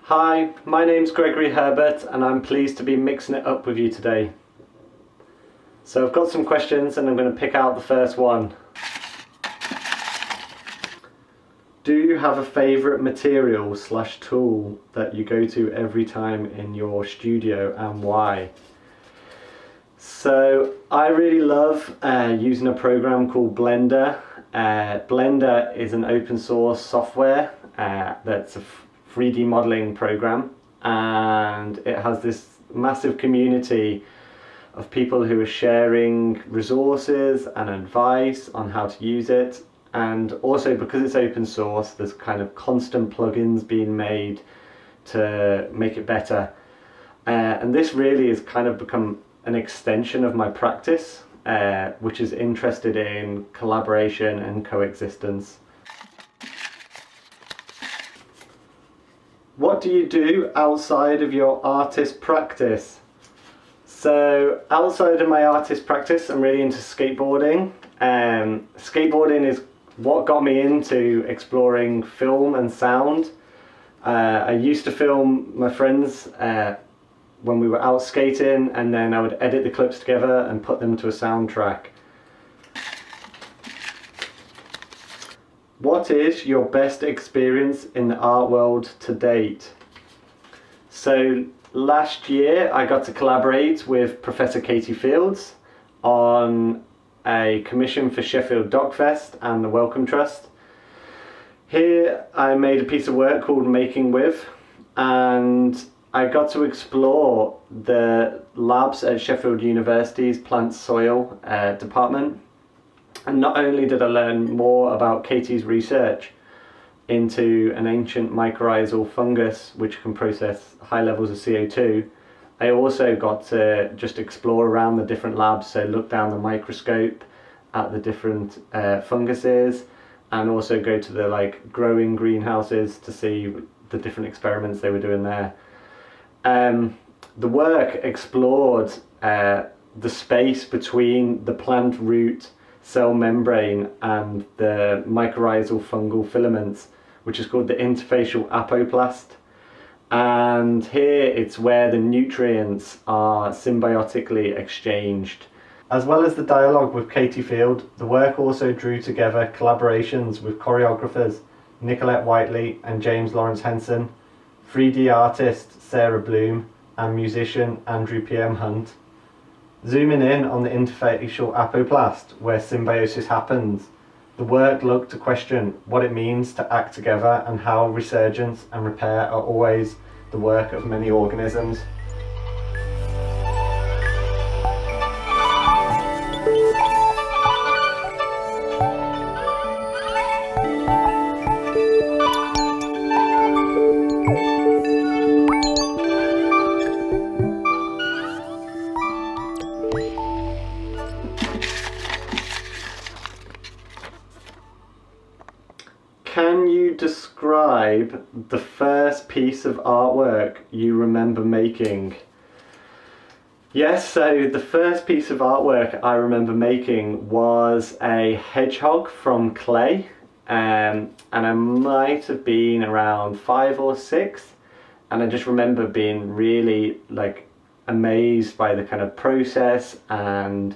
Hi, my name's Gregory Herbert and I'm pleased to be mixing it up with you today. So I've got some questions and I'm going to pick out the first one. Do you have a favourite material / tool that you go to every time in your studio and why? So I really love using a program called Blender. Blender is an open source software that's a 3D modeling program, and it has this massive community of people who are sharing resources and advice on how to use it. And also, because it's open source, there's kind of constant plugins being made to make it better. And this really has kind of become an extension of my practice, which is interested in collaboration and coexistence. What do you do outside of your artist practice? So outside of my artist practice, I'm really into skateboarding. Skateboarding is what got me into exploring film and sound. I used to film my friends when we were out skating, and then I would edit the clips together and put them to a soundtrack. What is your best experience in the art world to date? So last year I got to collaborate with Professor Katie Fields on a commission for Sheffield Doc Fest and the Wellcome Trust. Here I made a piece of work called Making With, and I got to explore the labs at Sheffield University's plant soil department. And not only did I learn more about Katie's research into an ancient mycorrhizal fungus which can process high levels of CO2, I also got to just explore around the different labs, so look down the microscope at the different funguses, and also go to the growing greenhouses to see the different experiments they were doing there. The work explored the space between the plant root cell membrane and the mycorrhizal fungal filaments, which is called the interfacial apoplast. And here it's where the nutrients are symbiotically exchanged. As well as the dialogue with Katie Field, the work also drew together collaborations with choreographers Nicolette Whiteley and James Lawrence Henson, 3D artist Sarah Bloom, and musician Andrew P.M. Hunt. Zooming in on the interfacial apoplast, where symbiosis happens, the work looked to question what it means to act together and how resurgence and repair are always the work of many organisms. Can you describe the first piece of artwork you remember making? Yes, so the first piece of artwork I remember making was a hedgehog from clay, and I might have been around 5 or 6, and I just remember being really amazed by the kind of process and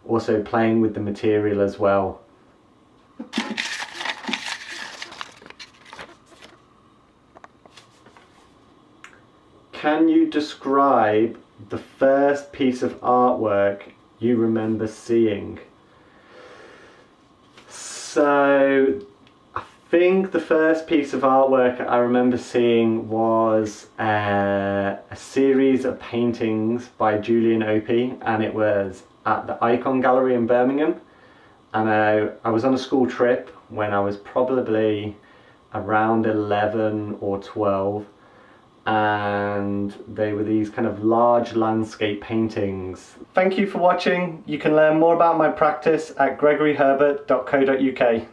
also playing with the material as well. Can you describe the first piece of artwork you remember seeing? So I think the first piece of artwork I remember seeing was a series of paintings by Julian Opie, and it was at the Icon Gallery in Birmingham. And I was on a school trip when I was probably around 11 or 12. And they were these kind of large landscape paintings. Thank you for watching. You can learn more about my practice at gregoryherbert.co.uk.